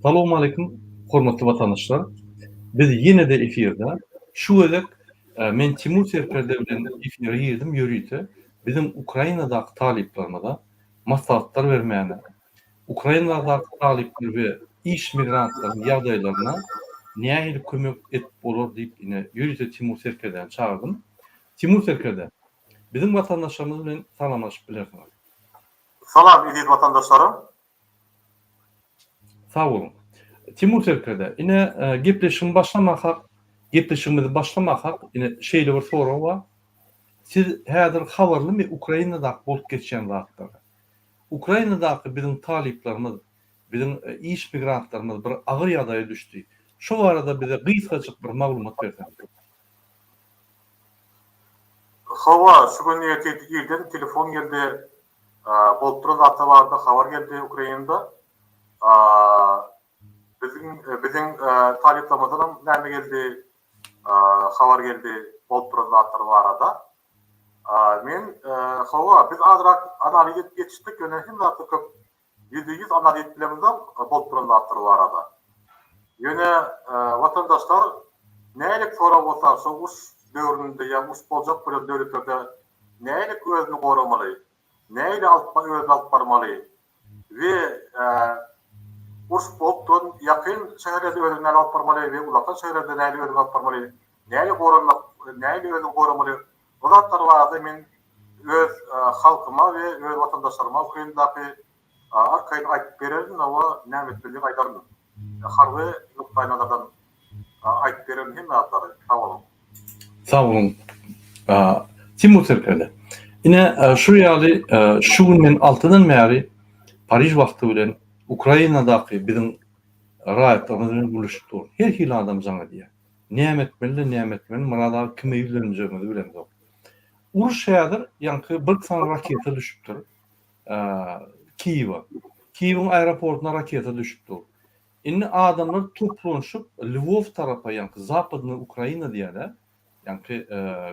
Salamu aleyküm, hormatly vatandaşlar. Biz yine de efirde. Şu elek men Timur Serker'de bilen efire girdim yürüyte. Bizim Ukrayna'daki taliplerine maslahatlar vermeyene, Ukrayna'daki talipler ve iş migrantların yağdaylarına nähili kömek et bolor deyip yine yürüyte Timur Serker'den çağırdım. Timur Serker'de bizim vatandaşlarımız bilen salamlaşıp bilersiniz. Salam ediz vatandaşlarım. Sağ olun. Timur Serker'de yine gepleşimizi başlamak yine şeyle bir soru var. Siz häzir habarlymy Ukrainada bolup geçen wagtlarda. Ukrainadaki bizim taliplerimiz, bizim iş migrantlarımız bir ağır ýagdaýa düşdi. Şu arada bize gysgaçyk bir maglumat berseňiz. Hava şu gün erkeklerden telefon geldi. Bolturun atavarda haber geldi Ukrayna'da. Bizim taliplerimizden näme geldi? Haber geldi Bolturun atavarda. Men hava biz azrak analiz geçtik yönetim zatı köp %100 analiz bilemizden Bolturun atavarda. Yöne vatandaşlar nälik sorak bolsa şu döwründe ýa uş boljak bir döwletlerde nälik özüni goramaly, näyle özüni alyp barmaly we uş bolup ýakyn şäherlerde özüni alyp barmaly we ulaka şäherlerde näyle özüni alyp barmaly, näyle goramak, näyle özüni goramaly. Bular barada men öz halkyma we öz vatandaşlaryma Ukrainadaky arkaýyn aýtyp bererdim, ama näme etmeli aýdarmyn. Harby nuktaýlardan aýtyp bererdim hem aýtlary. Sağ olun. Sağ olun. Timur Serker'de. Yine şu ýaly şu günden 6-dan bäri Parij wagty bilen Ukrainadaky bizim raýatlarymyz buluşyp dur. Her hili adam jaňa diýär. Näme etmeli, näme etmeli, manada kim eýlerini bilen yok. Uruş häzir ýanky bir san raketa düşüpdir. Kiýewa. Kiýewiň aeroportuna raketa düşüpdir. Inni adamlar toplanşyp Lvov tarapa ýanky zapadny Ukraina diýerler. Ýanky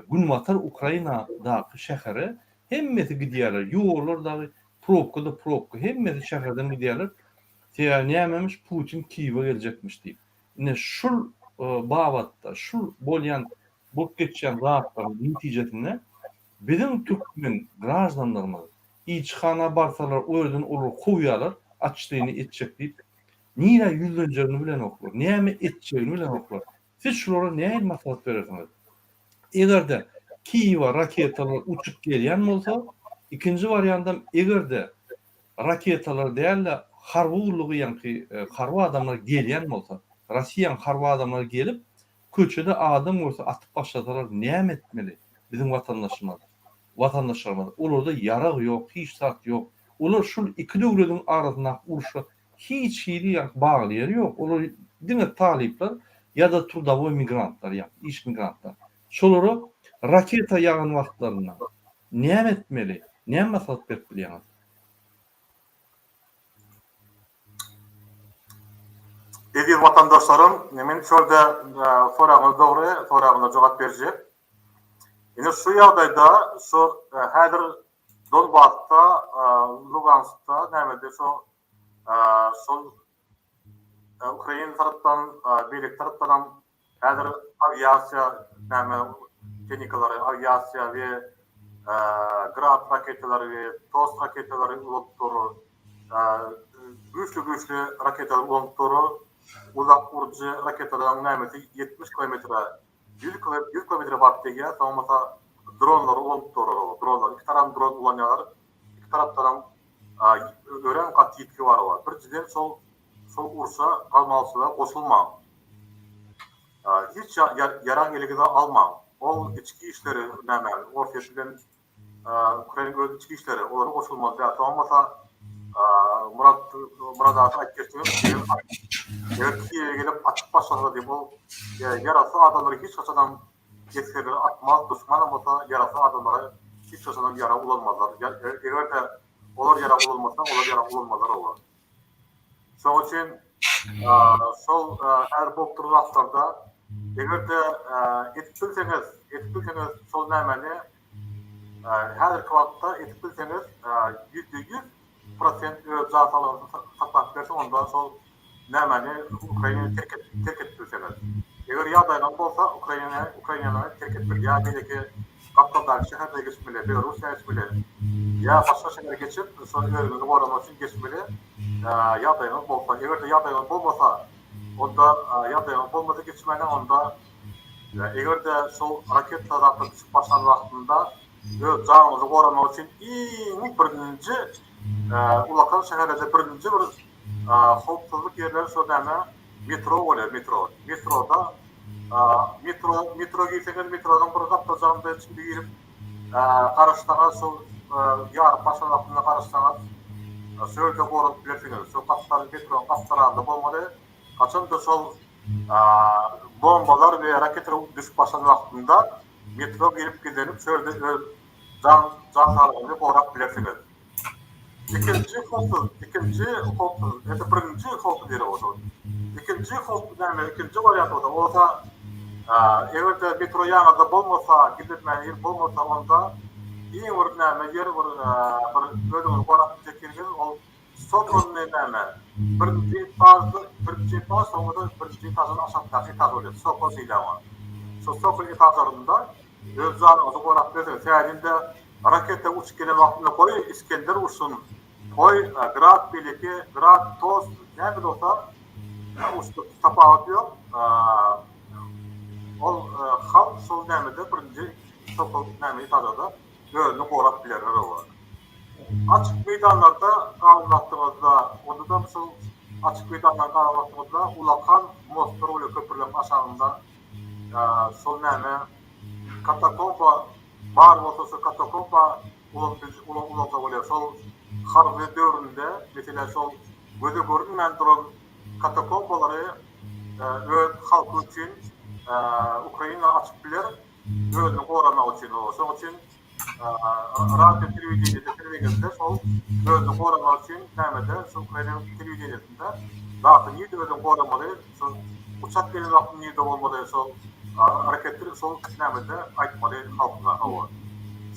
günwatar Ukrainadaky şäheri hemmeti gidýärler. Ýollar da probka hemmeti şäherden gidýärler. Nämemiş Putin Kiýewe geljekmiş diýip. Ine şul babatda, şul bolýan bolup geçýän wagtlaryň netijesinde bizim türkmen gражданlarymyz içhana barsalar öýden olur koýýarlar, açdygyny etjek diýip niýe ýüzlenjerini bilen oklar, näme etjegini bilen oklar. Siz şulara näme maslahat berersiňiz? Egerde Kiýewa raketalar uçup gelýän bolsa, ikinji variantdan egerde raketalar däl harby urlugy ýanky harby adamlar gelýän bolsa, Russiýanyň harby adamlar gelip köçede adam bolsa atyp başlasalar näme etmeli bizim vatandaşlarymyz? Olarda ýarag ýok, hiç sat ýok. Olar şol iki döwletiň arasyna uruşa hiç hili bagly ýok. Olar diňe talipler ýa-da turdawy migrantlar ýa iş migrantlar. Şolary raketa ýagan wagtlaryna näme etmeli? Näme maslahat berip bilýäňiz? Ediz vatandaşlarım, men şolda soragyňyz dogry, soragyňyza jogap berjek. Ine şu ýagdaýda şu häzir Donbassda, Luganskda nämede şol Ukraina tarapdan, beýlik tarapdan häzir aviasiýa näme tehnikalary, aviasiýa we Grad raketalary we TOS raketalary ulapdyr. Güçlü raketalar ulapdyr. Uzak urucu raketalardan nämesi 70 kilometre 100 kilometre barıp diýär, tamamsa dronlar ulapdyr. Dronlar, iki tarap dron ulanýar, iki tarapdan ören gat ýetki bar. Birjiden şol ursa almalsylar goşulma. Hiç yaran geligide alma. O içki işleri näme? Orfiyetinden Ukraina öz içki işleri, olary goşulmaz. Tamamsa Murat aýtyp geçdiňiz. Erkiýe gelip açyp başlady diýip ol. Yarasy adamlar hiç kaçadan geçerler atmaz, düşman bolsa yarasy adamlara hiç kaçadan yara ulanmazlar. Egerde olar yara ulanmasa, olar yara ulanmazlar olar. Şoň üçin şol her bolup duran wagtlarda egerde etip şol nämeni häzirki wagtda etip bilseňiz %100% öz zat alanynı saklap berse, onda şol nämeni Ukraina'yı terk etdirseniz. Eger ýagdaýlar bolsa Ukraina'yı terk etmek. Ya belki Kafkazdaky şäherde geçmeli, Belarusya geçmeli. Ya başga şäherlere geçip, şol ýörüňizi goramak üçin geçmeli. Ýagdaýlar bolsa, eger de ýagdaýlar bolmasa, onda ýagdaýlar bolmasa geçmeli, onda eger de şol raket tarapy düşüp başlan wagtynda öz janyňyzy goramak üçin iň birinji ulakan şäherlerde birinji bir howpsuzlyk ýerleri şol näme metro bolar, metroda metro girseniz metrodan bir gapdaşanda içinde girip garaşdaňa şol ýaryp başlan wagtynda garaşdaňa söýde gorup bilersiňiz. Şol gapdary metro gapdaranda bolmady. Kaçan da şol bombalar we raketler düşüp başlan wagtynda metro girip gidenip söýde öz janlaryny gorap bilersiňiz. İkinci howpsuz, birinji howpsuz deri bolsa. İkinji howpsuz näme? İkinji variant bolsa, eger de metro ýanynda bolmasa, gidipmän ýer bolmasa, onda iň bir näme ýer bir ödüňi gorap çekirgen, ol Sokol näme? Birinji etaz, onda birinji etazdan aşağıdaky etaz bolar. Sokol diýilýär. Şo Sokol etazlarynda öz janyňyzy gorap berse, täzinde raketa uçup gelen wagtynda koy İskender uçsun. Koy grad beleki, grad toz, näme bolsa uçup tapagat ýok. Ol halk şol nämede birinji Sokol näme etazda özüni gorap bilerler olar. Açık meydanlarda gaýratdığımızda, onda da şol açık meydanlarda gaýratdığımızda ulakan mostlar oluyor köprülerin aşağında. Şol näme katakomba bar bolsa şol katakomba ulata bolýar. Şol harby döwründe mesela şol göze görünmän duran katakombalary öz halky üçin Ukraina açyp biler, özüni goramak üçin. Şoň üçin radio telewiziýede şol özüni goramak üçin nämede şol Ukraina telewiziýasynda zaten ýerde özüni goramaly, şol uçak gelen wagtynda ýerde bolmaly, şol hareketler şol nämede aýtmaly halkna.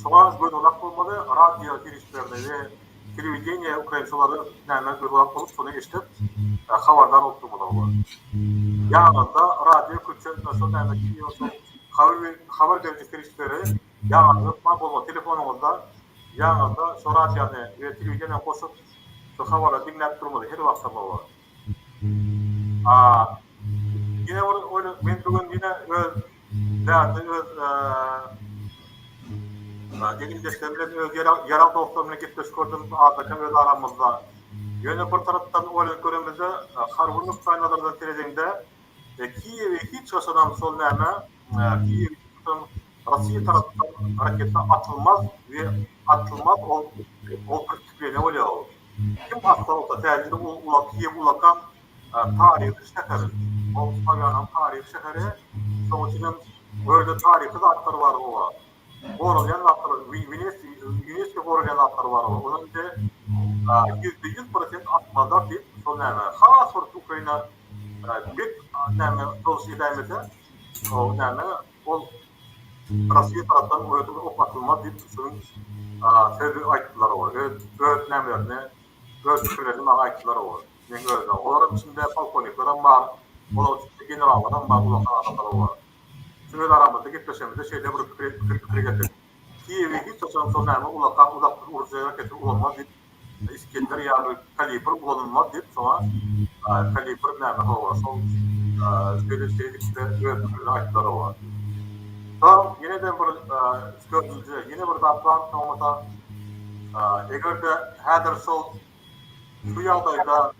Şoňa göz ulak bolmaly, radio girişlerinde we telewiziýa ukrainçylary näme göz ulak bolup şonu eşitip habarlar okutmaly. Ýa-da radio köçürde şol näme diýýär, habar berýän girişleri ýa-da bolma telefonuňyzda ýa-da şo radiony we telewiziýany goşup şo habarlary dinläp durmaly, her wagtda bolar. Yine öyle ben bugün yine öz degindeşlerle öz yaral dostlarımla gitmiş gördüm adaka öz aramızda. Yine bir taraftan öyle görümüzde Harvunluk saynalardan terezinde Kiev'e hiç yaşanan sol näme Kiev'in Rusya tarafından harekete atılmaz o pürtüklerine oluyor. Kim asla olsa tercihde Kiev ulakan tarihi şehri. Volkswagen'ın tarihi şehri. Sonuçta böyle tarihi zatları var o. Koruyan zatları, UNESCO koruyan zatları var o. Onun da %100% atmazlar deyip sonlarına. Has olarak Ukrayna bir Rusya daimete o Rusya tarafından o atılmaz deyip sözü aytıları var. Öğretmenlerine, öğretmenlerine aytıları var. Onların içinde polkovnikler var, onun içinde generallar var, ulan adamlar var. Şöyle aramızda gitmeşemizde şeyde bir fikri getirdik. Kiev'e hiç açan sonlarına ulak Uruzya raketi ulanmaz deyip İskender yani kalibr ulanılmaz deyip sonra kalibr näme hava son böyle şeylikte öğretmenlerine aytları var. Tamam, yine de bir yine bir daptan tamamda eger de häzir şol şu ýagdaýda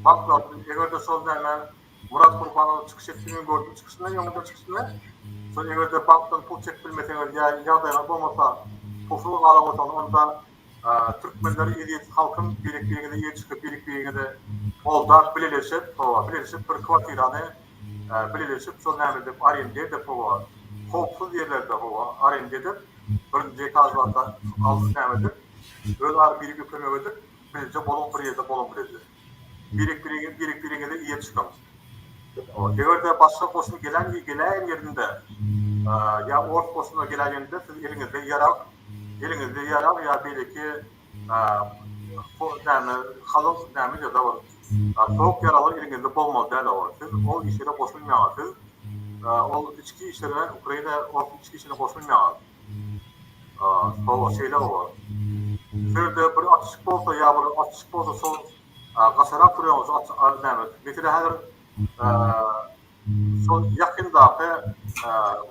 baklar, eger de şol näme Murat Gurbanow çykyş etdiğini gördüm, çykyşyndan ýa-da çykyşyndan. Şol eger de bankdan pul çekip bilmeseňiz ýa ýagdaýlar bolmasa, pulsuz galamasa onda Türkmenleri eliyet halkın birikliğine yetişip birikliğine olda birleşip bir kvartirany birleşip şol näme dep arende edip hova. Howpsuz ýerlerde hova arende edip birinji etazlarda aldy näme dep öňar biri kömek edip birinji bolon bir ýerde bolon biledi. Birikliğine de ýet çykan. Eger başga koşun gelen ýerinde ýa ort koşuna gelen ýerinde siz elinizde yarak ýa belki näme halym näme ýa-da bar. Soğuk yaralar ýerinde bolmaz däl o. Siz o işlere goşulmaýasyz. Ol içki işlerine Ukraina o içki işine goşulmaýar. O şeyler var. Şöyle bir atışık bolsa ya bir atışık bolsa sol gasarak duruyoruz näme. Mesela häzir son yakındaky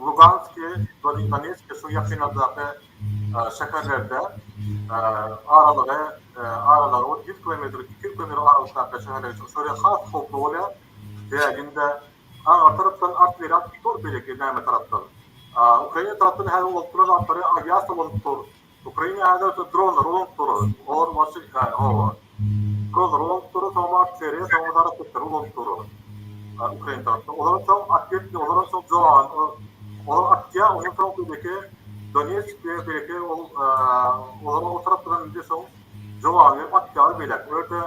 Lugansk, Donetsk, şu yakındaky şäherlerde araları o 1 kilometr, 2 kilometr aralıkta şäherler şöyle has hoplu bolýar. Däginde taraftan artilleriya tor beleki näme taraftan. Ukraina taraftan her olduran atları aviasiya bolup tor. Ukraina häzir dronlar olup tor. Or başyk o. Dronlar olup tor, sonra artilleriya, sonra taraftan olup tor. Ukraina taraftan. Olarak çok aktif, olarak çok zoran. O atya, onun tarafındaki Donetsk belki o taraftan bir son zoran ve atya belek. Öyle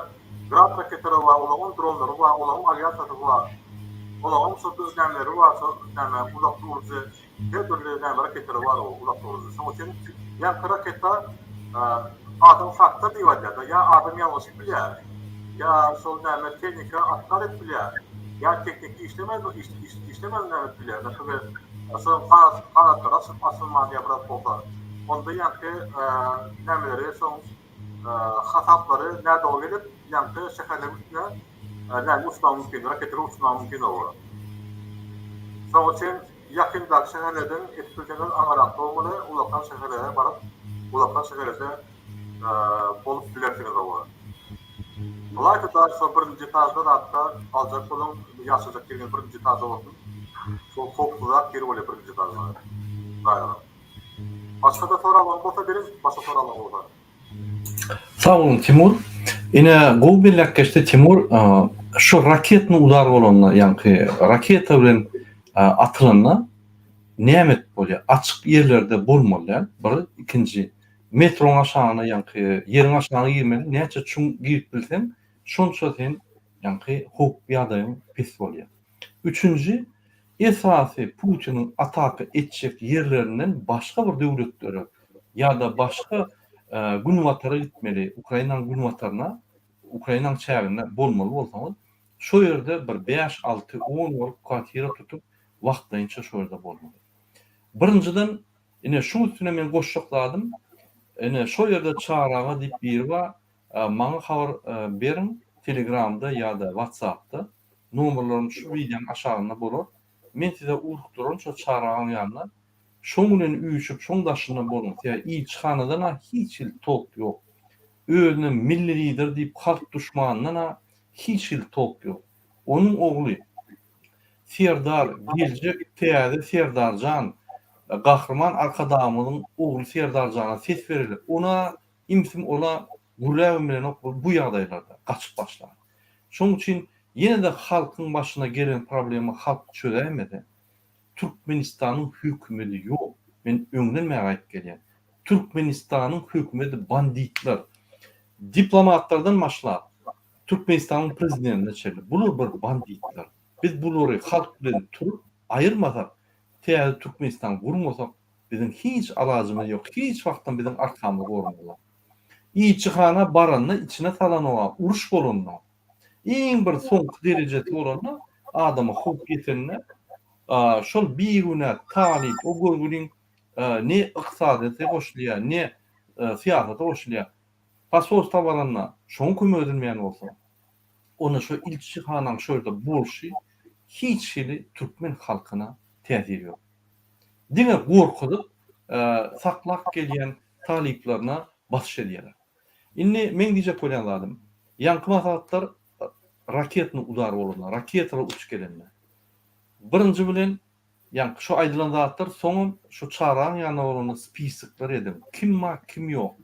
Grad raketleri var, olan dronları var, olan aviasiyası var. Olan sotu nämeleri var, näme uzak durucu, her türlü näme raketleri var o uzak durucu. Şoň üçin ýa raketler adam fakta diýerler, ya adam ýalňyş bilýär. Ya şol näme tehnika atlar etbilýär. Ya teknik işlemez näme bilýär. Mesela şol kanatlar asylman ýa-da bolsa. Onda ýa-ki nämeleri şoň hasapları näde o gelip ýa-ki şäherlerin üstüne näme uçman mümkin, raketler uçman mümkin olur. Şoň üçin ýakyndaky şäherlerden etkilenýän agarak bolmaly, ulakdan şäherlere baryp, ulakdan şäherlerde bolup bilersiňiz olur. Bular da şu birinji taýda hatda aljak bolan ýaşajak kirgen birinji taýda bolsun. Şol hopluda geri bolýar birinji taýda. Gaýra. Başga da soralar bolsa berin, başga soralar bolsa. Sağ olun Timur. Ine Gobelakkeşde Timur şu raketni udar bolanlar, ýa-ni raketa bilen atylanlar nämet bolýar? Açyk ýerlerde bolmaly. Bir ikinji metroň aşagyna ýa-ni ýeriň aşagyna girmeli. Näçe çuň girip bilsen, şonça sen ýa-ni hop ýadagyň pes bolýar. Üçüncü, esasy Putinin ataky etjek ýerlerinden başga bir döwletlere ýa-da başga Günwatara gitmeli, Ukrainanyň Günwataryna, Ukrainanyň çägine bolmaly bolsaňyz, şo ýerde bir 5, 6, 10 wagt kwatira tutup wagtynça şo ýerde bolmaly. Birinciden, ine şu üstüne men goşşakladym. Ine şo ýerde çaraga diýip biri bar, maňa habar berin Telegramda ýa-da WhatsAppda. Nomerlerim şu videoň aşagynda bolar. Men size urukdurum şo çaragyň ýanyna. Şoň bilen üýüşüp şoň daşyna bolun. Ýa ilçhanadan hiç il top ýok. Özüne milli lider diýip halk düşmanyndan hiç il top ýok. Onuň ogly Serdar geljek täze Serdarjan gahrman arkadamynyň ogly Serdarjana ses berilip. Ona imsim ola gurlagym bilen bu ýagdaýlarda gaçyp başlar. Şoň üçin ýene de halkyň başyna gelen problemi halk çözemedi. Türkmenistanyň hökümeti ýok. Men öňden mägäp gelýär. Türkmenistanyň hökümeti banditler. Diplomatlardan başlap Türkmenistanyň prezidentine çeldi. Bular bir banditler. Biz bulary halk bilen turup aýyrmasak, täze Türkmenistan gurmasak, bizim hiç alajymyz ýok. Hiç wagtdan bizim arkamyz gormalar. İçhana baranna içine salanyp uruş bolanlar. Iň bir soňky derejede bolanlar adamy hop getirne şol bir güne talip o görgüniň ne ykdysadyna goşulýar, ne siýasata goşulýar. Pasosta baranlar şoň kömek edilmeýän bolsa, ona şu ilçihanaň şöyle bolşy hiç hili Türkmen halkyna täsir ýok. Diňe gorkudyp saklap gelýän taliplerine baş edýärler. Indi men diýjek bolýanlarym, ýanky masalatlar raketni udar bolanlar, raketalar uçup gelenler. Birinci bilen ýa şu aýdylan zatlar soňum şu çaraň ýanyna bolan spisyklar edim. Kim bar, kim ýok.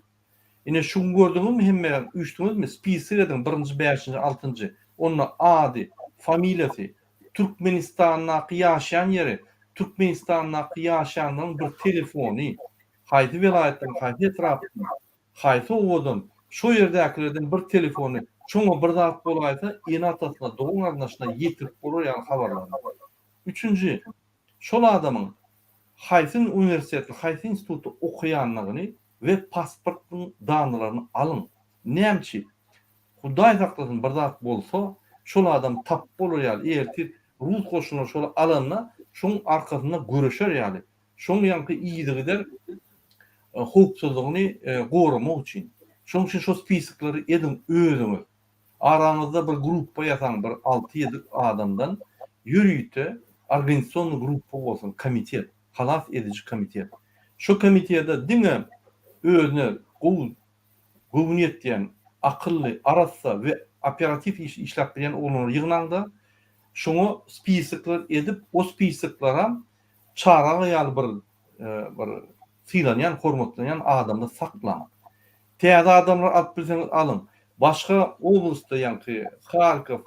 Ine şu gördüňmi hemme üýtüňizmi spisyk edim 1-nji, 5-nji, 6-njy. Onda ady, familiýasy, Türkmenistanyň ýaşaýan ýeri, Türkmenistanyň ýaşaýanyň bir telefony, haýdy welaýetden, haýdy etrapdan, haýdy owdan, şu ýerdäkilerden bir telefony, çoňa bir zat bolaýsa, ýene atasyna, dogun arnaşyna ýetirip bolar ýa habarlar. Üçüncü, şol adamın haýsy universiteti, haýsy institutu okuýanlygyny we pasportyň danlaryny alın. Näçe? Hudaý saklasyn bir zat bolsa, şol adam tap bolar ýaly ertir Rus goşunyny şol alanna şoň arkasynda göreşer ýaly. Şoň ýanky iýdi gider howpsuzlygyny goramak üçin. Şoň üçin şo spiskleri edin özüňiz. Aranızda bir gruppa ýasan, bir 6-7 adamdan ýürüýte organizasiýon gruppa bolsun, komitet, halas edici komitet. Şu komitede diňe özüne gowuniýet diýen akılly, arassa we operatif işläp bilen oglary ýygnanda şoňa spiskler edip o spisklara çara ýaly bir filanýan, hormatlanýan adamda saklamak. Täze adamlar alyp bilseňiz alın. Başga oblastda ýanky Harkov,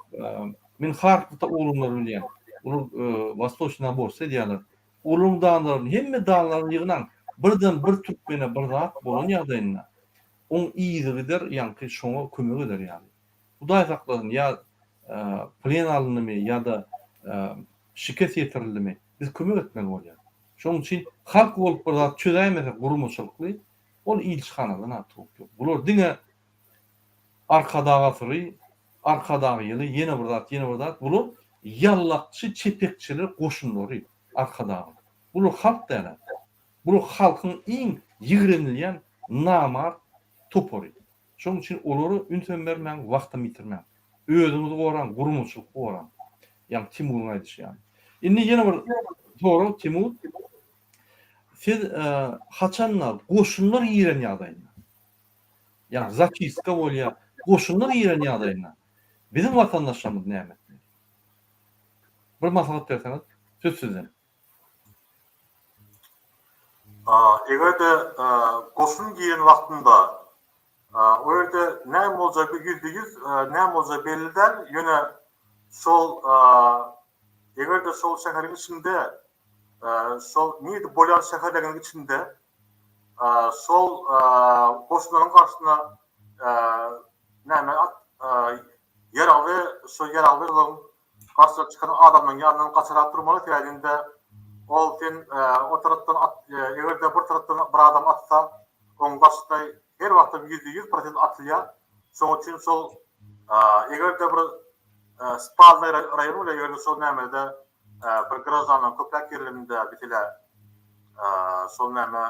men Harkovda oglumlar bilýän. Ulu Vostochna bolsa diýerler. Ulum dağlaryň hemme dağlaryny ýygnan birden bir türkmene bir zat bolan ýagdaýynda on iýdi gider ýanky şoňa kömek eder ýaly. Hudaý saklasyn ýa plen alynmy ýa-da şikayet ýetirilmi biz kömek etmeli bolýar. Şoň üçin halk bolup bir zat çözäýmese gurumçylykly ol ilçhanadan atyp ýok. Bular diňe arkadagy asyry, arkadagy ýyly ýene bir zat bular ýallakçy çepekçiler goşunlary arkadagy. Bular halk däler. Bular halkyň iň ýigrenilýän namar topary. Şoň üçin olary ünsen bermän, wagtyny bitirmän. Özüňizi goran, gurumçylyk goran. Ýani Timur'un aýdyşy ýani. Indi ýene bir soru Timur. Siz haçanlar goşunlar ýeren ýagdaýynda. Ýani zakiska bolýar, goşunlar ýeren ýagdaýynda. Bizim watandaşlarymyz näme etmeli? Bir maslahat berseňiz, söz sizden. Egerde goşun giyen wagtynda o ýerde näme boljak %100 näme boljak belliler ýöne şol egerde şol şäheriň içinde şol niýeti bolan şäherleriň içinde şol goşunlaryň garşyna näme ýaraly şo ýaralyň garşyna çykan adamyň ýanyndan gaçyrak durmaly diýende ol sen o tarapdan egerde bir tarapdan bir adam atsa oň garşyna her wagtda %100% atylýar. Şoň üçin şol egerde bir spalny raýon bilen ýerde şol nämede bir grazanyň köplek ýerlerinde bitile şol näme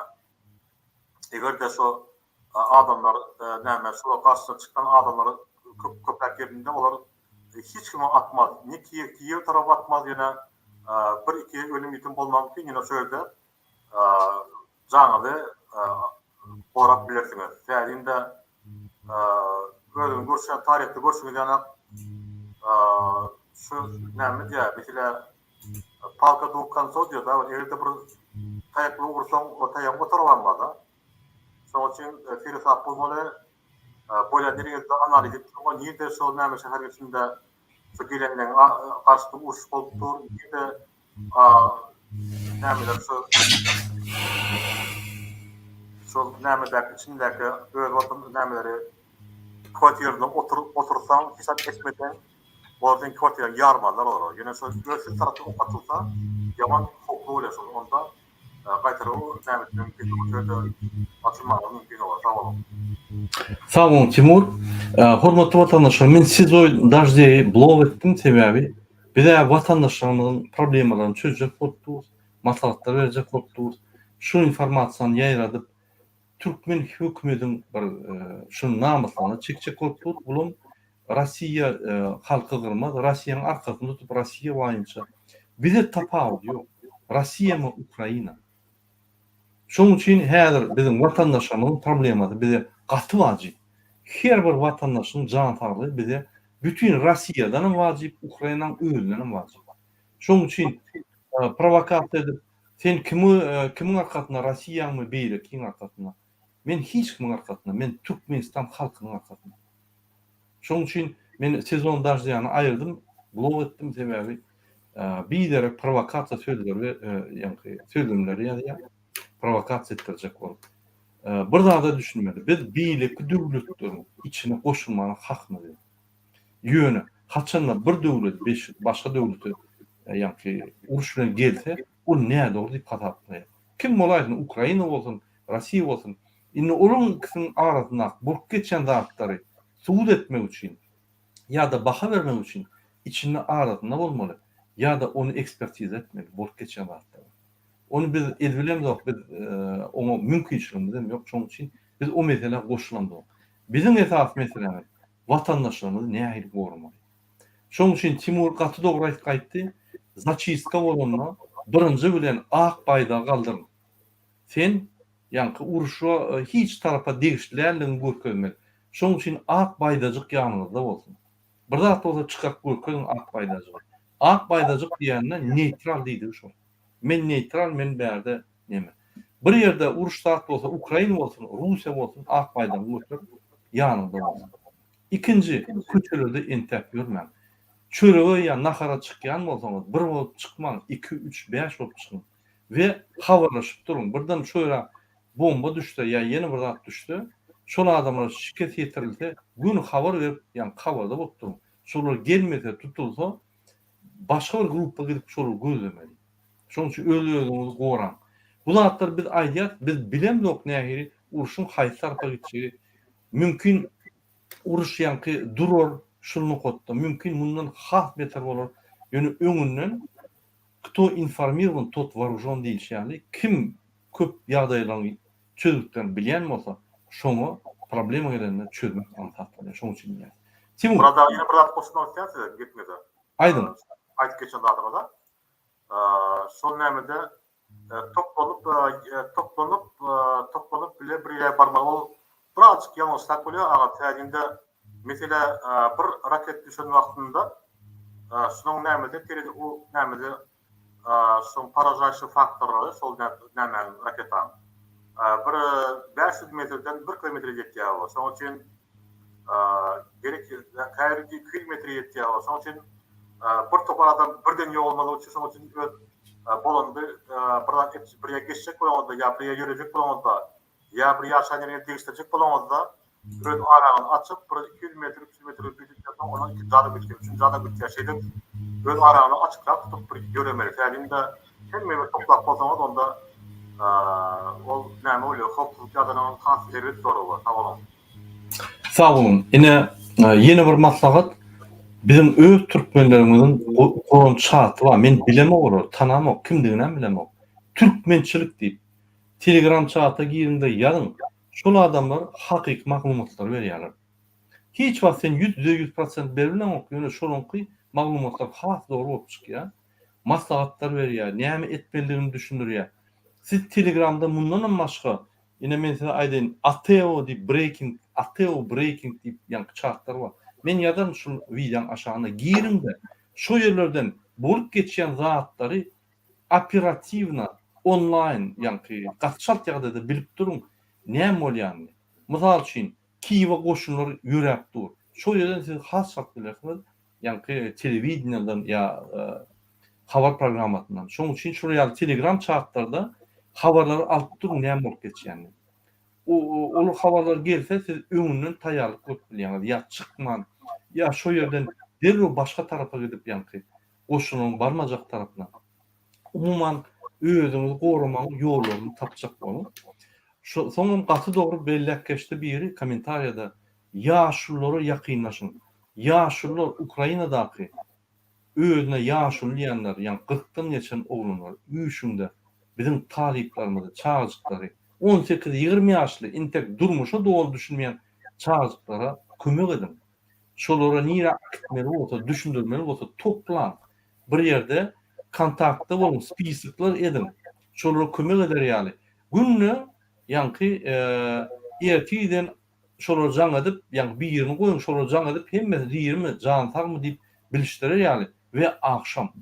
egerde şo adamlar näme şol garşyna çykan adamlar köplek ýerinde olar hiç kim atmaz. Niye taraf atmaz ýene bir iki ölüm ýetim bolmamak üçin ýene şöyle jaňaly orap bilersiňiz. Täzinde özüň görşen tarihde görşüňiz ýana şu näme diýär, mesela Palka Dukan Sodya da ýerde bir taýakly ursaň o taýak oturwanmada. Şoň üçin firsat bolmaly. Bolýandyryňyzda analiz edip, niýede şol näme şäher içinde şu gelenden garşy uruş bolup dur, niýede nämeler şu nämedäki içindäki öz watan nämeleri kwartyrda otursaň hesap etmeden bolýan kwartyra ýarmanlar olar. Ýene şu görsel tarapy okatylsa ýaman hokuk bolar onda gaýtaryp näme mümkin bolýar. Atylmagy mümkin bolar. Sag bolun. Sağ olun Timur. Hormatly vatandaşlar, men siz Dajde'yi blog etdim sebebi bize vatandaşlarımızın problemlerini çözecek bolupduk, maslahatlar verecek bolupduk. Şu informasiýany ýaýradyp Türkmen hökümetiň bir şu namasyny çekjek bolupduk. Bulun Rossiya halky gyrmaz, Rossiýanyň arkasynda tutup Rossiýa waýynça bize tapawul ýok. Rossiýa mı Ukraina? Şoň üçin häzir bizim vatandaşlarymyzyň problemleri bize gaty wajyp. Her bir vatandaşyň jan saglygy bize bütün Rossiýadan wajyp, Ukrainanyň özünden wajyp. Şoň üçin provokasiýa edip sen kimiň arkasynda Rossiýanyň beýle kiň arkasynda? Men hiç kimiň arkasynda, men Türkmenistan halkynyň arkasynda. Şoň üçin men sezon Dajdeýany aýrdym, blog etdim sebebi biýderek provokasiýa sözler we ýa-ni sözlemler ýa-da provokasiýa etdirjek bolup. Bir zada düşünmeli. Biz beýleki döwletlerin içine goşulmanyň hakny ýöne haçanla bir döwlet başga döwleti ýa-ni uruş bilen gelse, o näde olur diýip hataplar. Kim bolaýsyn, Ukraina bolsun, Rossiýa bolsun, indi olaryň kisiň arasynda bolup geçen zatlary suud etmek için ya da baha vermek için içinde ağrıtında olmalı ya da onu ekspertiz etmeli. Bolup geçen vaqtda. Onu biz edbilemiz yok. Biz onu mümkinçiliğimiz dem yok. Şoň için biz o mesele goşulandyk. Bizim esas meselemiz vatandaşlarymyzy nähili gorumak. Şoň için Timur gaty dogry aýtdy. Zaçiska bolanyny birinji bilen ak baýda galdyryn. Sen ýanky uruşa hiç tarafa degişlärligiň görkezmeli. Şoň için ak baýdajyk ýanynızda bolsun. Bir zat bolsa çykak görkezin ak baýdajyk. Ak baýdajyk diýende neutral diýdi şol. Men neutral, men bärde neme. Bir ýerde uruş zat bolsa Ukraina bolsun, Russiýa bolsun, ak baýdan götür ýanynda bolsun. İkinji, köçelerde intep ýürmän. Çörege ya nahara çykýan bolsaňyz, bir bolup çykmaň, 2, 3, 5 bolup çykyn. Ve habarlaşyp durun. Birden şöyle bomba düştü ya yeni bir zat düştü. Şol adamlar şirket yetirilse gün habar verip yani habarda bolup durun. Şolar gelmese tutulsa başga bir gruppa gidip şolar gözlemeli. Şoň üçin ölüýüňiz goran. Bu zatlar biz aýdýar, biz bilemok nähiri uruşyň haýsy tarapy gitjegi. Mümkin uruş ýanky durur, şunu kotda. Mümkin bundan has beter bolar. Ýöne öňünden kto informirowan, tot вооружен diýişýärli. Kim köp ýagdaýlaryny çözükden bilýän bolsa, şoňa problema gelenini çözmek antatdy. Şoň üçin ýa. Timur, Burada yine bir zat koşmak isteyen size gitmedi. aydın. Ayt geçen adama da. Şol nämede toplanıp bile bir ýere barmak ol. Birazcık ýalňyşlap bolýar. Aga täginde mesela bir raket düşen wagtynda şonuň nämede terede o nämede şoň parajaşy faktorlary şol nämen raketan. Bir 500 metreden 1 kilometre ýetýär. Şoň üçin gerek käýreki 2 kilometre ýetýär. Şoň üçin bir topar adam birden ýolmaly üçin şoň üçin bolandy bir ýere geçjek bolanda ýa bir ýere ýürejek bolanda ýa bir ýaşan ýerine tegişdirjek bolanda bir aragyny açyp 200 metr 300 metr ötüňden ondan 2 jada bitýär. 3 jada bitýär şeýle öz aragyny açyklap tutup bir ýöremeli. Täzinde hemme bir toplap bolsaňyz onda ol näme bolýar? Hopluq ýa-da transferi sorawy. Sağ olun. Yine yeni bir maslahat. Bizim öz Türkmenlerimizdin goran çaty var. Men bilemok olur, tanamok, kimdigini bilemok. Türkmençilik diýip Telegram çata girinde ýazyn. Şol adamlar hakyky maglumatlar berýärler. Hiç wagt sen 100% berilen okuyun, şolunky maglumatlar has dogry bolup çykýar. Maslahatlar berýär, näme etmeliligini düşündirýär. Siz Telegramda bundan başga ine men size aýdyn ateo breaking diýip ýanky çatlar var. Men ýazan şu videoň aşagyna girinde şu ýerlerden bolup geçýän zatlary operativna online ýanky gatşalt ýagdaýda bilip durun. Näme bolýany? Mysal üçin Kiýewe goşunlar ýürep dur. Şu ýerden siz has şart bilersiňiz. Ýanky telewizionydan ýa habar programmatyndan. Şoň üçin şu ýaly Telegram çatlarda habarlary alyp durun näme bolup geçýänini. O habarlar gelse siz öňünden taýýarlyk görüp bilýäňiz. Ýa çykman, ýa şu ýerden derhäw başga tarapa gidip ýanky goşunyň barmajak tarapyna. Umuman özüňizi gorumaň ýollaryny tapjak bolun. Soňam gaty dogry bellek geçdi biri kommentariýada ýaşullara ýakynlaşyň. Ýaşullar Ukrainadaky özüne ýaşul diýenler, ýani 40-dan geçen oglanlar üýüşünde bizim taliplerimizi, çağızıkları 18-20 ýaşly intek durmuşa dogry düşünmeýän çağızıklara kömek edin. Şolara nire akitmeli bolsa, düşündirmeli bolsa toplan. Bir ýerde kontaktda bolun, spisyklar edin. Şolara kömek eder ýaly. Günne ýanky ertiden şolar jaň edip, ýani bir ýerine goýun şolar jaň edip hemmesi diýermi, jan sagmy diýip bilişdirer ýaly we akşam.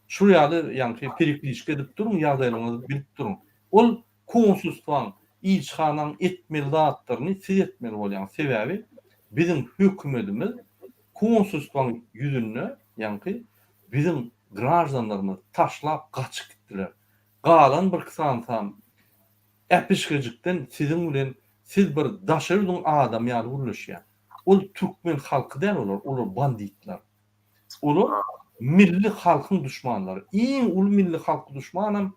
Şu ýaly ýanky perikliçke edip durun, ýagdaýlaryňyzy bilip durun. Ol konsulstwan, ilçhanaň etmeli zatlaryny siz etmeli bolýan sebäbi bizim hökümetimiz konsulstwan ýüzünde ýanky bizim graždanlarymyz taşlap gaçyp gitdiler. Galan bir kısansam epişgejikden sizin bilen siz bir daşyrdyň adam ýaly uruluşýar. Ol türkmen halky däl olar, olar banditler. Olar milli halkyň düşmanlary. Iň ul milli halky düşmanam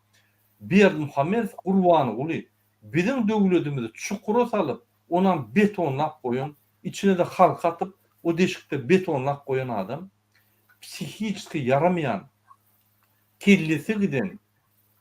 Berdimuhammed Gurbany uly. Bizim döwletimizi çukura salyp, onan betonlap goýan içine de halk atıp o deşikte betonlak koyan adam psihiki yaramayan kellesi giden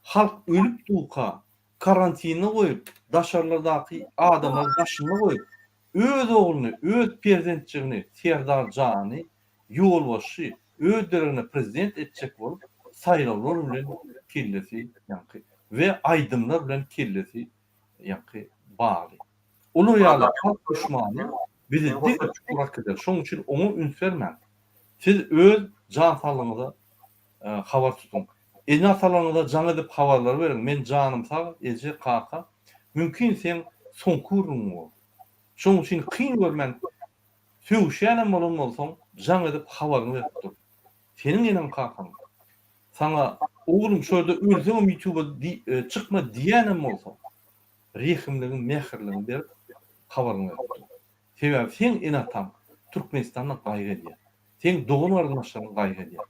halk ölüp duka karantinine koyup daşarlardaki adamlar başına koyup öz oğlunu, öz prezidentçiğini Serdar Can'ı yolbaşı ödlerini prezident edecek olup sayılar bilen kellesi yankı ve aydınlar bilen kellesi yankı bağlı. Onu ýaly halk düşmanı bizi dik çukurak eder. Şoň üçin onu üns bermän. Siz öz can sağlığınıza habar tutun. Ena sağlığınıza can edip habarlar verin. Men canım sağ, ece kaka. Mümkin sen son kurun o. Şoň üçin kyn görmän. Söwüşýänem bolmalysan can edip habarını berip dur. Senin enen kakan. Sana oğlum şöyle ölsem YouTube'a çıkma diýenem bolsa. Rehimliğin, mehirliğin berip habarını berip dur. Sebäbi sen enatam Türkmenistanyň gaýgy edýär. Sen dogan ardaşlaryň gaýgy edýär.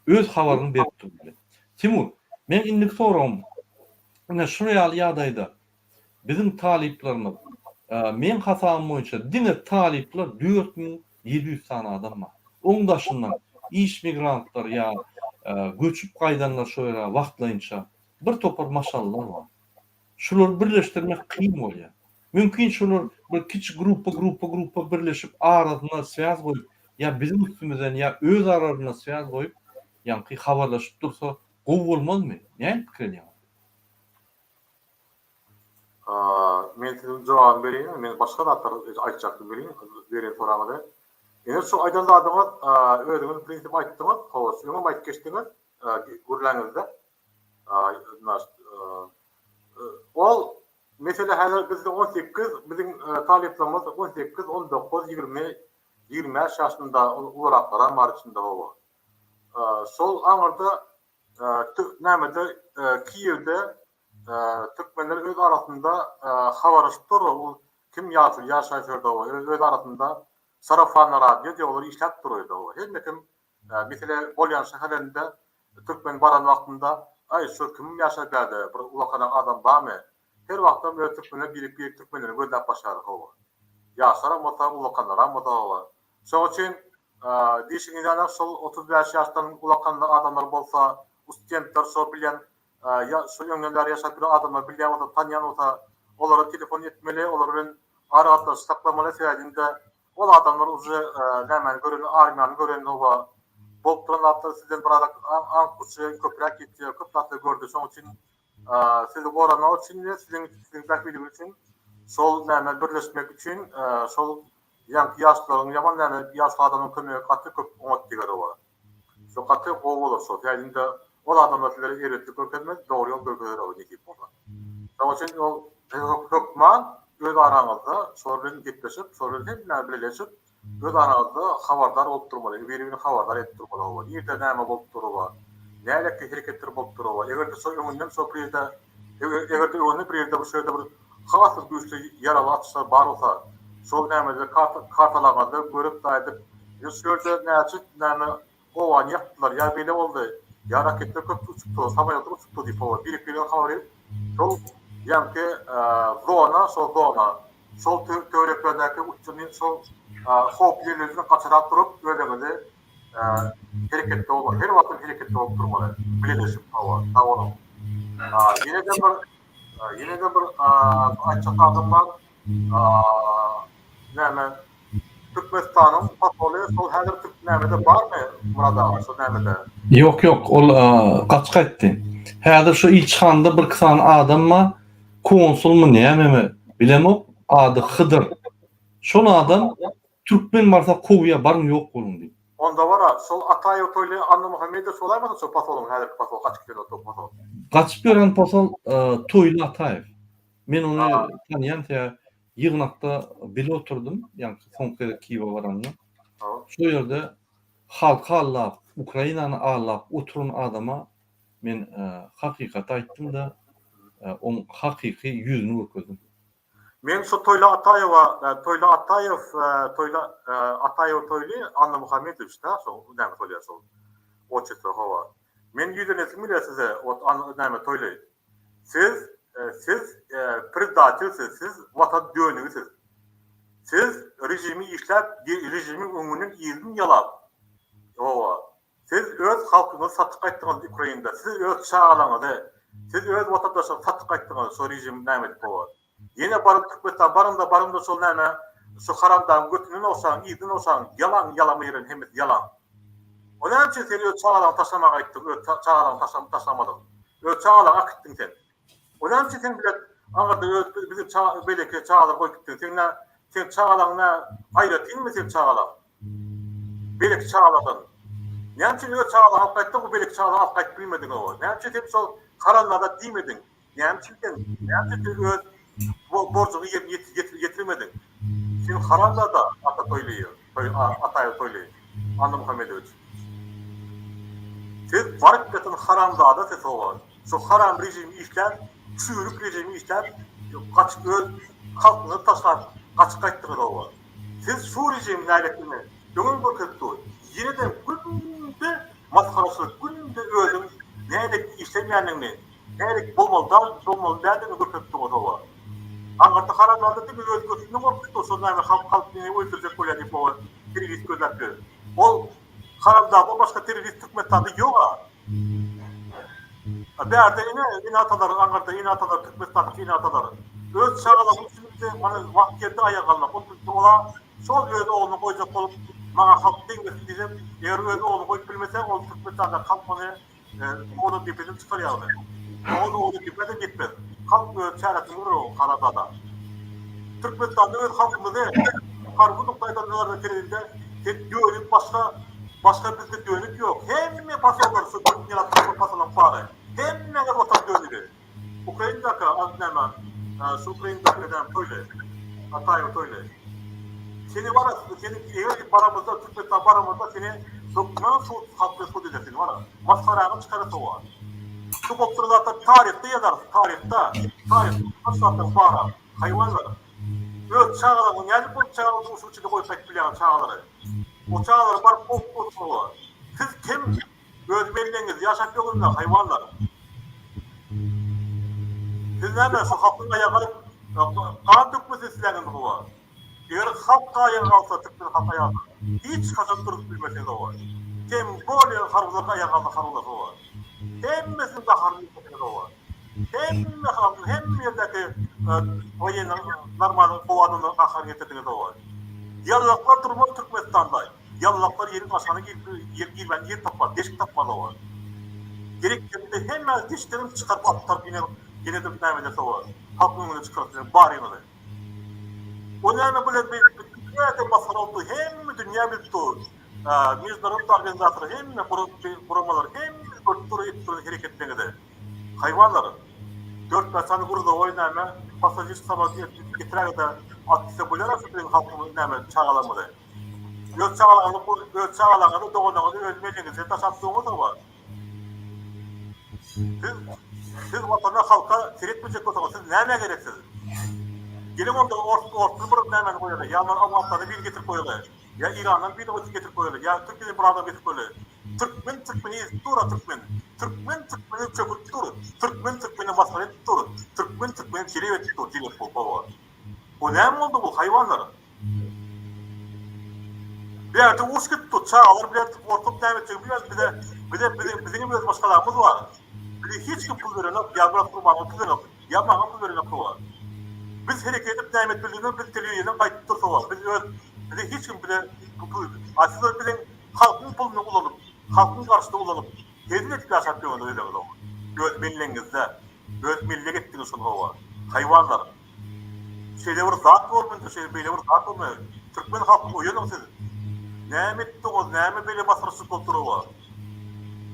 Öz habaryny berip durdy. Timur, men indik soram. Ana şu real ýagdaýda bizim taliplerimiz men hasabym boýunça dine talipler 4700 sana adam bar. Oňdaşyndan iş migrantlar ýa göçüp gaýdanlar şöyle wagtlaýynça bir topar maşallah bar. Şular birleşdirmek kyn bolýar. Mümkin şular bir kiçik gruppa birleşip arasyna söýäz goýup ýa bizim üstümizden ýa öz aralarına söýäz goýup ýanky habarlaşyp dursa gowy bolmazmy? Näme pikir? Men sizin cevap bereyim. Men başka da aýtjakdy bereyim. Beren soramadı. Eger şu aýdanda adamlar özüňiz prinsip aýtdyňyz, howasy öňe aýtyp geçdiňiz, gurlaňyzda. Ol mesela häzir bizde 18, bizim taliplerimiz 18, 19, 20 ýaşynda ularaqlara marçynda bolar. Şol aňyrda nämede Kiýewde Türkmenler öz arasında habarlaşyp durýar. Kim ýaşaýarda öz arasında Sarafanlar radio diýerler işläp durýar. Hemme kim mesela bolýan şäherlerinde Türkmen baran wagtynda ay şu kim ýaşaýarda bir ulaqana adam barmy? Her wagtda böyle Türkmenler birip Türkmenleri gözläp başar gowy. Ýaşara mota ulaqanlara mota gowy. Şoň üçin diýişiňizden şol 35 ýaşdan ulaqanda adamlar bolsa, studentler şo bilen ya şu ýöňler ýaşap bir adamlar bilýän bolsa, tanýan bolsa, olara telefon etmeli, olar bilen aragatlar saklamaly sebäbinde ol adamlar uzy näme gören, armýany gören gowy. Bol turanatlar sizden bir adam ankuçy köprek gitdi, köplatda gördü. Şoň üçin sizi gorana üçin sizin täkbidiňiz üçin şol näme birleşmek üçin şol ýaşlaryň ýaman näme ýaşly adamyň kömegi gaty köp umut diýer bar. Şo gaty gowy bolar şo. Ýa-ni ol adamlar sizleri eretip görkezmez, dogry ýol görkezler ol diýip bolar. Şoň üçin ol hökman öz araňyzda şol bilen gepleşip, şol bilen hemme birleşip öz araňyzda habardar bolup durmaly, bir-birini habardar etip durmaly. Ýerde näme bolup durýar, näle hereketler bolup durýar. Eger şo ýöňünden şo birde eger onu birde bu şöyle bir hasy güýçli ýaraly atşar bar bolsa, şol näme kartalaganda görüp daýdyp, ýa-şöyle näçe näme owan ýapdylar, ýa bele boldy. Ýa raketler köp uçupdy, samaýotlar uçupdy diýip bolýar. Bir-biri habar edip, şol ýa-ki zona, şol töwereklerdäki uçuny şol hop ýerlerini gaçyrap durup, öýlemeli hereketde bolar. Her wagt hereketde bolup durmaly. Bileşip tawala. Ýene de bir aýtjak adam bar. Näme Türkmenistanyň patroly şol häzir nämede barmy? Murada şol nämede? Yok, ol gaçka etdi. Häzir şu ilçhanda bir kısan adamma konsulmy näme bilemok, ady Hydyr. Şol adam Türkmen barsa kowya barmy ýok bolun diýip. Onda bara şol Ataýew toýly Anna Muhammedow şolaýmy şol patrolun häzirki patrol gaçyp gelen o patrol. Gaçyp gören patrol toýly Ataýew. Men onu tanıyan yığınakta bile oturdum. Yani konkret Kiev'e varanla. Şu yerde halka ağlap, Ukrayna'nı ağlap oturun adama men hakikat aytdım da onun hakiki yüzünü okudum. Men şu toýly Ataýew toýly Anna Muhammedow da şol näme toýlar şol. O çeto hava. Men ýüzüne kimle size o näme toýly. Siz predatörsüz, siz vatan dönüňiz. Siz rejimi işlep, rejimin öňünden ýyldyn ýalap. Owa. Siz öz halkyňyzy satyk aýtdyňyz Ukrainada. Siz öz çağalaňyzy, siz öz watandaşyňyzy satyk aýtdyňyz şu rejim näme bolar. Ýene baryp Türkmenistan barynda şol näme şu haramdan götünden olsaň, ýyldyn olsaň, ýalama ýeren hemmet ýalan. Ondan için sen öz çağalaň taşlamak aýtdyň, öz çağalaň taşlamadyň. Öz çağalaň akıtdyň sen. Ondan için sen bilet aňarda öz bizim beleki çağalar goýupdyň. Sen çağalaňna aýratyn mı sen çağalaň? Beleki çağaladın. Näçe öz çağalaň aýtdyň, bu beleki çağalaň aýtyp bilmediň o. Näçe sen şol karanlarda diýmediň. Näçe öz borcuny getirmediň. Sen haramlarda ata toýlaýar, ataýy toýlaýar. Andy Muhammedoviç. Siz baryp geten haramlarda ses olar. Şu haram rejimi işler, çürük rejimi işler, kaçık öl, halkyny taşlap, kaçık aýtdyňyz olar. Siz şu rejim näletini, döňün böketdi. Ýene-de günde maskaraçylyk, günde özüň näde işlemýänligini, näde bolmaly däldini böketdiňiz olar. Aňarda haramlarda da öz götünden gorkutdy, şondan halkyny öldürjek bolýar diýip o terörist gözläpdi. Ol haramda bu başka terörist Türkmenistan'da yok. Berde yine ataları, Ankara'da yine ataları, Türkmenistan'da yine ataları. Öz çağalarının üstünde bana vakiyette ayağa kalmak. Ola, sol öz oğlunu koyacak olup, bana halk dengesi diyeceğim. Eğer öz oğlunu koyup bilmesen, o Türkmenistan'da kalkmanı, onu dipeden çıkar yani. Onu dipeden gitmez. Kalk öz çaresini vurur o Karadağ'da. Türkmenistan'da öz halkımızı, karbu noktayda terörinde, dönüp başka bizde dönüp yok. Hemme pasalar şu dünyada pasalan para. Hemme de vatan dönüyor. Ukrayna'daki aznema, şu Ukrayna'daki böyle. Atay böyle. Seni var seni eğer paramızda Türkmenistan paramızda seni dokman şu haklı su dedesin var. Maskarağını çıkarısı var. Şu bokturlarda tarihte yazar. Tarihte aslatın para. Hayvanlar. Öz çağlarının yani bu çağlarının şu içinde koysak bilen çağları. O çağlar var, pop var. Siz kim öz belleğiniz yaşak yolunda hayvanlar. Siz nerede şu halkın ayağını kan dökmesi sizlerin bu var. Eğer halk ayağı alsa tıktır halk ayağı. Hiç kaçak durup bilmesiniz o var. Kim böyle harvuzlarda ayağı alsa harvuzlar o var. Hemmesinde harvuzlar o var. Hem yerdeki normal kovanını akar getirdiniz o var. Yallaklar durmaz Türkmenistan'da. Yallaklar yerin aşağına yer tapmaz, deşik tapmaz o var. Gereklerinde hemen dişlerini çıkarıp atlar yine de nämeler o var. Halkın önüne çıkartıyor, bağırıyorlar. O näme böyle bir dünyada masal oldu, hem dünya bitti. Международный организatör, hem kuramalar, hem dört hareketlerinde. Hayvanlar. 4 sanı burada oynayma, pasajir sabah getiren de atise bolar asıp halkın näme çağalamadı. Öz çağalanı doğanağını ölmeliğinizi taşattığımız da var. Siz vatana halka seyretmeyecek olsanız siz näme gereksiz? Gelin onda ortalı bırıp nämeni koyuyorlar. Ya Afganistan'da bir getirip koyuyorlar. Ya İran'dan bir de getirip koyuyorlar. Ya Türkiye'den buradan getirip koyuyorlar. Türkmeniyiz, tura Türkmen. Türkmeni çöküp dur. Türkmeni masal dur. Türkmeni çilevet dur. Çilevet baba. O näme oldu bu hayvanlar? Bir yerde uç gitti, çağlar bir yerde ortak näme çekiyor. Bir de bizim biraz başkalarımız var. Bir de hiç kim pul veren yok. Ya bırak kurbanı pul veren yok. Ya bana pul veren yok var. Biz hareket edip näme bildiğinden biz televizyondan kayıt dursa var. Bir de hiç kim bile pul aslında bizim halkın pulunu kullanıp, halkın karşısında kullanıp, devlet yaşap diyorlar öyle o. Göz millerinizde, göz millet ettiğiniz o var. Hayvanlar. Şeyde var zat olmuyor, şeyde var zat olmuyor. Türkmen halkı uyanın siz. Näme etdiňiz, näme bele masrasy doldury var.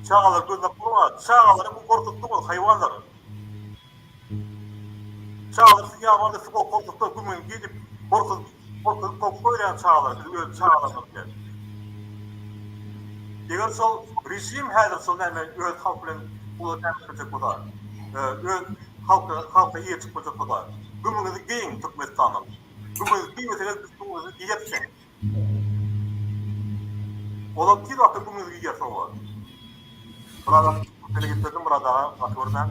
Çağalar gözläp durma, çağaları bu korkutdyňyz hayvanlar. Çağalar siz ýaganda su korkutdy, gümün gidip korkup koýan çağalar, öz çağalar diýer. Eger şol rejim häzir şol näme öz halk bilen ular näme bolar. Öz halka ýer çykmajak bolar. Gümüňizi giň Türkmenistanyň. Gümüňizi giňmeseniz biz gümüňizi giýersen. Olam ki vakti bu müziği yapsa var. Burada televizyonda burada atıyorlar.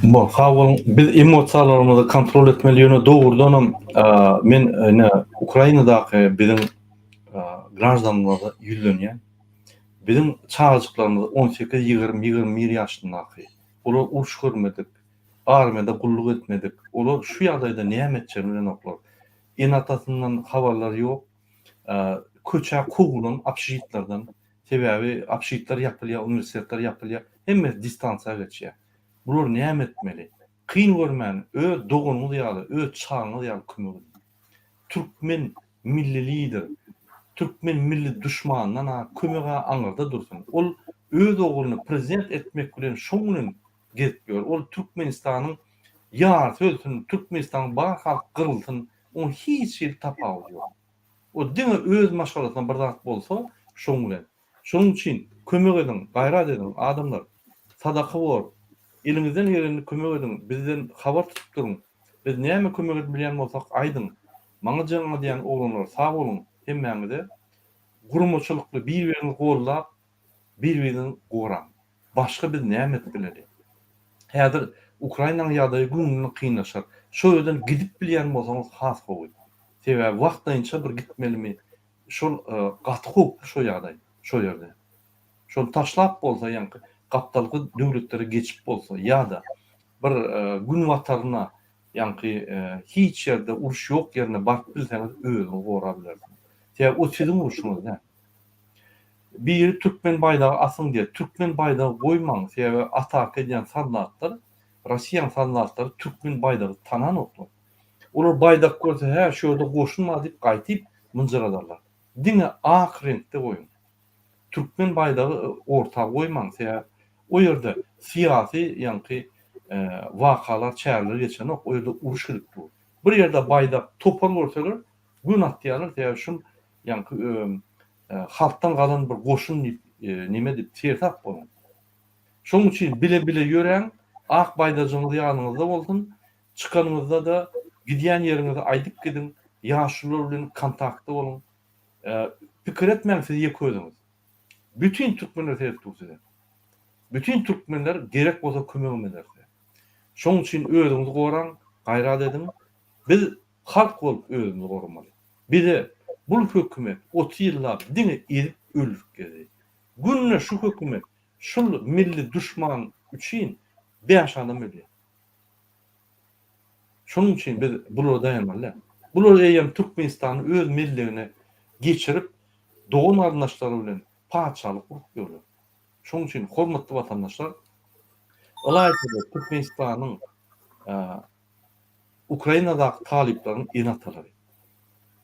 Bu havul biz emosiyalarımızı kontrol etmeliyiz. Doğrudan men Ukrainadaky bizim grajdanlarda ýüzlenýän bizim çağajyklarymyz 18, 20, 21 ýaşyndaky. Olar uruş görmedik, armyada gulluk etmedik. Olar şu ýagdaýda näme etjegini bilenoklar. En atasından habarlar ýok. Köçä kugulun apşyitlerden, sebäbi apşyitler ýapylýar, uniwersitetler ýapylýar, hemme distansiýa geçýär. Bular näme etmeli? Kyn görmän, öz dogunyňyz ýaly, öz çağıňyz ýaly kömek. Türkmen millilidir. Türkmen milli düşmanına kömege aňyrda dursun. Ol öz oğluny prezident etmek bilen şoňuň getýär. Ol Türkmenistanyň ýar sözüni Türkmenistan bar halk gyrylsyn, on hiç ýer tapagy ýok. O diňe öz maşgalatyna bir zat bolsa şoň bilen. Şoň üçin kömek edin, gaýrat edin adamlar. Sadaka bor. Elinizden geleni kömek edin. Bizden habar tutup durun. Biz näme kömek edilýän bolsak aýdyn. Maňa jaňa diýen oglanlar sag bolun. Hemmäňize gurumçylykly bir-birini gollap, bir-birini goran. Başga biz näme etmeli? Häzir Ukrainanyň ýagdaýy gününi kynlaşar. Şo ýerden gidip bilýän bolsaňyz has gowy. Sebäbi wagtynça bir gitmelimi? Şol gaty hukuk şo ýagdaý, şo ýerde. Şol taşlap bolsa ýa-ni gapdalygy döwletlere geçip bolsa ýa-da bir gün wataryna ýa-ni hiç ýerde uruş ýok ýerine barıp bilseňiz özüňizi gora bilersiň. Sebäbi o sizin uruşuňyz näme? Bir Türkmen baýdagy asyn diýip, Türkmen baýdagy goýmaň, sebäbi atak edýän sanatlar, Russiýa sanatlary Türkmen baýdagy tananoklar. Olar baýdak görse, "Hä, şu ýerde goşunma" diýip gaýtyp mınjyradarlar. Diňe ak renkde goýun. Türkmen baýdagy orta goýmaň, sebäbi o ýerde syýasy ýa-ni wakalar, çärler geçenok, o ýerde uruş edip dur. Bir ýerde baýdak topal görseler, gün atýarlar, sebäbi şun ýa-ni halktan galan bir goşun nime diýip tertap bolan. Şoň üçin bile ýören, ak baýdagyňyz ýanyňyzda bolsun, çykanyňyzda da gidýän ýeriňize aýdyp gidin, ýaşlylar bilen kontaktda bolun. Pikir etmeň siz ýek özüňiz. Bütün Türkmenler tertipsiz. Bütün Türkmenler gerek bolsa kömegim ederdi. Şoň üçin özüňizi goran, gaýrat edin. Biz halk bolup özüňizi goramaly. Bize bu hökümet 30 ýyllap diňe edip öldürip geldi. Günne şu hökümet şol milli düşman üçin beýaşanam ölýär. Şoň üçin biz bulara dayanmaly. Bular eýem Türkmenistanyň öz milligine geçirip dogan arnaşlary bilen paçalyk gurup ýörler. Şoň üçin hormatly watandaşlar, alaýda Türkmenistanyň Ukrainadaky taliplerin enatalary.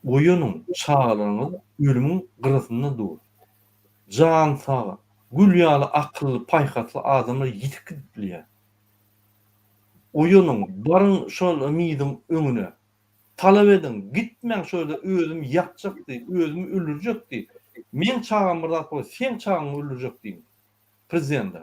Oýunyň çağlaryny ölümüň gyrasynda dur. Jan sağ, gülýaly akylly, paýhatly adamlar ýitip gidipdiler. Oýunyň barın şol ümidiň öňüne talap edin, gitmeň şöyle özüm ýapjakdy, özümü öldürjekdi. Men çağam bir zat bolsa, sen çağaňy öldürjekdiň. Prezident.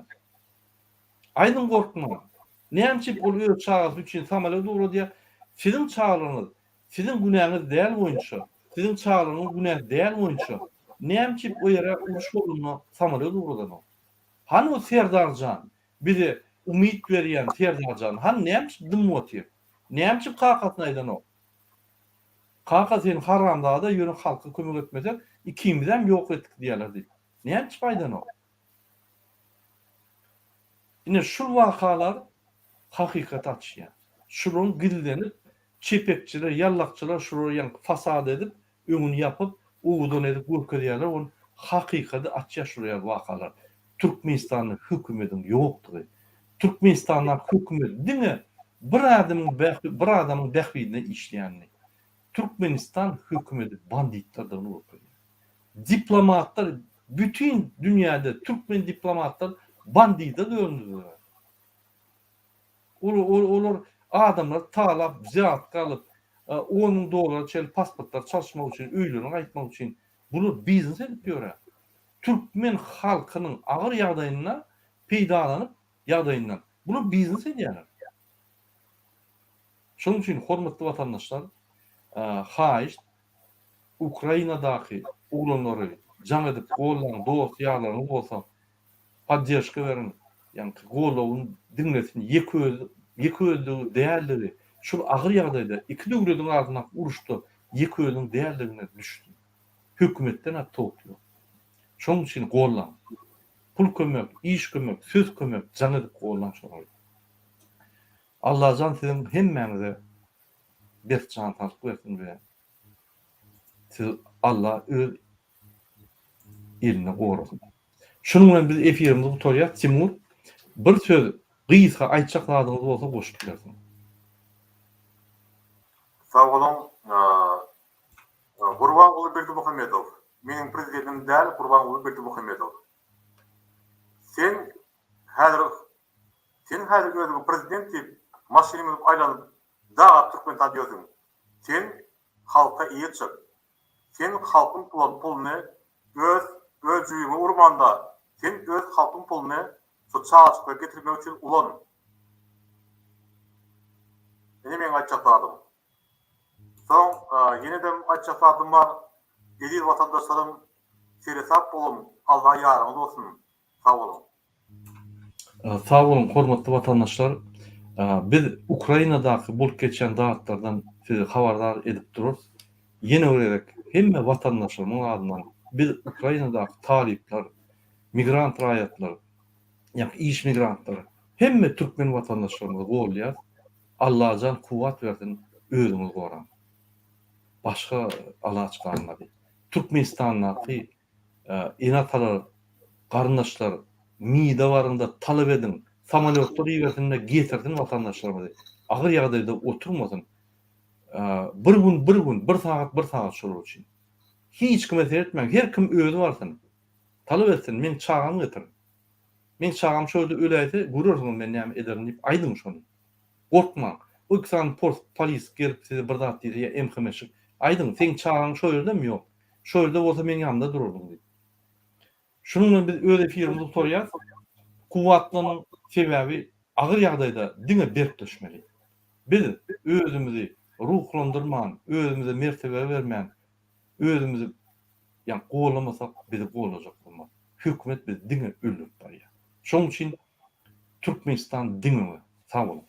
Aýdyn gorkma. Näçip ol öz çağasy üçin samolet ugru diýe, sizin çağlaryňyz, sizin günäňiz däl boýunça, sizin çağlaryňyz günäh däl boýunça, näçip o ýere uruş bolunma samolet ugrudan. Hani o Serdarjan, bize umit berýän Serdarjan, hani näçip dymwatyr? Näçip kakatyn aýdan o? Kaka sen haramda da ýörün halka kömek etmesek, ikimizden ýok etdik diýerler. Näçip aýdan o? Ine şu wakalar hakykat açýar. Şunun gildenip çepekçiler, yallakçılar şuraya fasad edip, öňüni yapıp, uwdan edip görkezýärler, on hakykaty açýar şuraya wakalar. Türkmenistanyň hökümetiň ýokdugy. Türkmenistanyň hökümeti diňe bir adamyň bähbidine işleýänli. Türkmenistan hökümeti banditlerden urupdy. Diplomatlar bütün dünýäde Türkmen diplomatlar bandita döndüler. Olar adamlar talap, zat kalıp, $10,000 çel pasportlar çalışmak için, öýlerini gaýtmak için bunu biznes edip ýörer. Türkmen halkynyň agyr ýagdaýyna peýdalanyp ýagdaýyndan bunu biznes edýärler. Şoň üçin hormatly watandaşlar, haýyş Ukrainadaky oglanlary jaň edip gollaryň, dost ýaglaryny bolsa podдержка berin. Yani golawun diňlesin ýeki özlügi däelleri şol agyr ýagdaýda iki döwletiň arasynda uruşdy. ýeki özüň däldigine düşdü. Hökümetden hat topluyor. Şoň üçin gollan. Pul kömek, iş kömek, söz kömek, can edip gollan şoňa. Allah can sizin hemmeňize bir can taşyp bersin we siz Allah öz eline gorusun. Şunun bilen biz efirimizi tutarýar. Timur bir söz gysga aýtjaklaryňyz bolsa goşup bersin. Sağ olun. Gurbangulu Berdimuhamedov. Meniň prezidentim däl Gurbangulu Berdimuhamedov. Sen häzir özüň prezident diýip maşinamy aýlanyp dağa Türkmen taýýasyň. Sen halka iýe çyk. Sen halkyň puluny öz jüýüňe urmanda, sen öz halkyň puluny şu çağaçyka getirmek üçin ulan. Men aýtjaklarym. Soň ýene-de aýtjaklarym bar. Edil vatandaşlarym seresap bolun, Allah ýarymyz bolsun. Sağ olun. Sağ olun hormatly vatandaşlar. Biz Ukrainadaky bolup geçen dagatlardan sizi habardar edip dururuz. Ýene bilerek hemme vatandaşlarymyň adyndan biz Ukrainadaky talipler, migrant raýatlar, ýa-ni iş migrantlary, hemme türkmen vatandaşlarymyzy golýar. Allah jan kuwat bersin, özüňiz goran. Başga alaç garnady. Türkmenistandaky enatalar, garnaşlar miýde barynda talap edin. Samolyotlar ýerinde getirdin vatandaşlarymyzy. Agyr ýagdaýda oturmasyn. Bir gün, bir saat şol üçin. Hiç kime seyretmeň, her kim özü barsyn. Talap etsin, men çağam getir. Men çağam şöyle öleýse, görürsiň men näme ederim diýip aýdym şonu. Gorkma. O iksan polis gelip sizi bir zat diýdi, emhemeşik. Aýdym, sen çağam şo ýerdemi ýok. Şo ýerde bolsa men ýanymda dururdum diýip. Şunun bilen biz öz efirimizi sorýar. Kuwatlanyň sebebi agyr ýagdaýda diňe berip düşmeli. Biz özümizi ruhlandyrman, özümize mertebe bermän, özümizi ýa gollamasak bizi gollajak bolmaz. Hökümet biz diňe öldürip barýar. Şoň üçin Türkmenistan diňe sağ bolun.